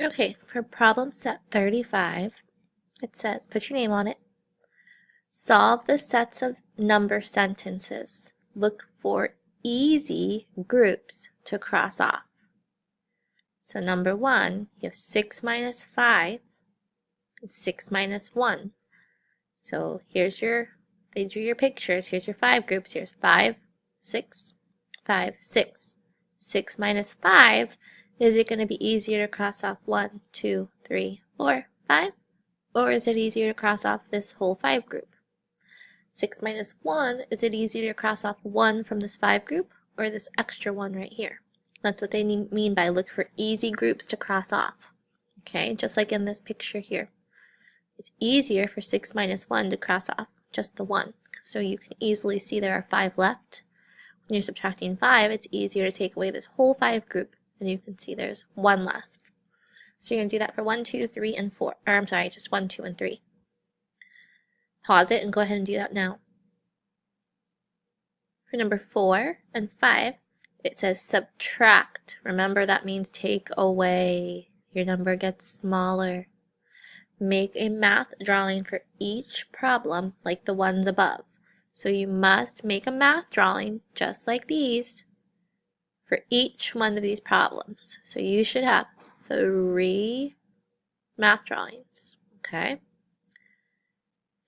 Okay, for problem set 35, it says, put your name on it. Solve the sets of number sentences. Look for easy groups to cross off. So number 1, you have 6 minus 5 and 6 minus 1. So they drew your pictures. Here's your 5 groups. Here's 5, 6, 5, 6. 6 minus 5, is it going to be easier to cross off 1, 2, 3, 4, 5? Or is it easier to cross off this whole 5 group? 6 minus 1, is it easier to cross off 1 from this 5 group or this extra 1 right here? That's what they mean by look for easy groups to cross off. Okay, just like in this picture here. It's easier for 6 minus 1 to cross off just the 1. So you can easily see there are 5 left. When you're subtracting 5, it's easier to take away this whole 5 group, and you can see there's 1 left. So you're going to do that for 1, 2, 3, and 4. Or I'm sorry, just 1, 2, and 3. Pause it and go ahead and do that now. For number 4 and 5, it says subtract. Remember, that means take away. Your number gets smaller. Make a math drawing for each problem like the ones above. So you must make a math drawing just like these for each one of these problems. So you should have 3 math drawings, okay?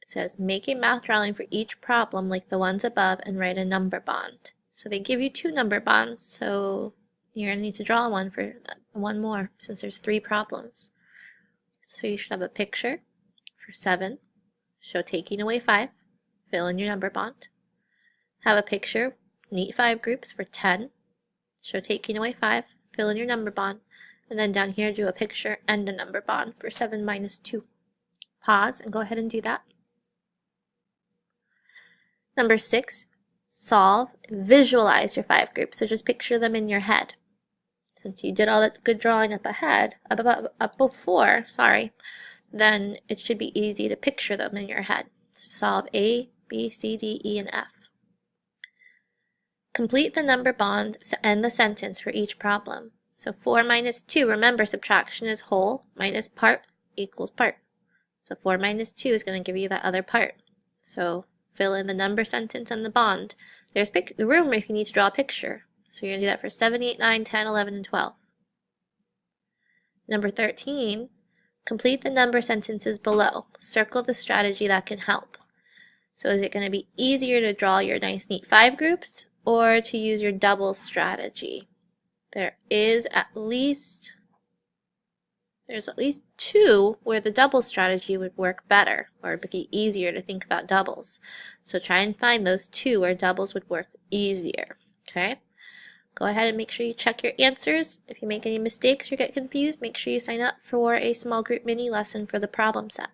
It says make a math drawing for each problem like the ones above and write a number bond. So they give you 2 number bonds, so you're going to need to draw one for one more since there's 3 problems. So you should have a picture for 7, show taking away 5, fill in your number bond. Have a picture, neat 5 groups for 10, show taking away 5, fill in your number bond, and then down here do a picture and a number bond for 7 minus 2. Pause and go ahead and do that. Number 6, solve, visualize your 5 groups. So just picture them in your head. Since you did all that good drawing up before, then it should be easy to picture them in your head. So solve A, B, C, D, E, and F. Complete the number bond and the sentence for each problem. So 4 minus 2, remember subtraction is whole minus part equals part. So 4 minus 2 is going to give you that other part. So fill in the number sentence and the bond. There's the room if you need to draw a picture. So you're going to do that for 7, 8, 9, 10, 11, and 12. Number 13, complete the number sentences below. Circle the strategy that can help. So is it going to be easier to draw your nice neat 5 groups or to use your double strategy? There's at least 2 where the double strategy would work better or it'd be easier to think about doubles. So try and find those 2 where doubles would work easier. Okay? Go ahead and make sure you check your answers. If you make any mistakes or get confused, make sure you sign up for a small group mini lesson for the problem set.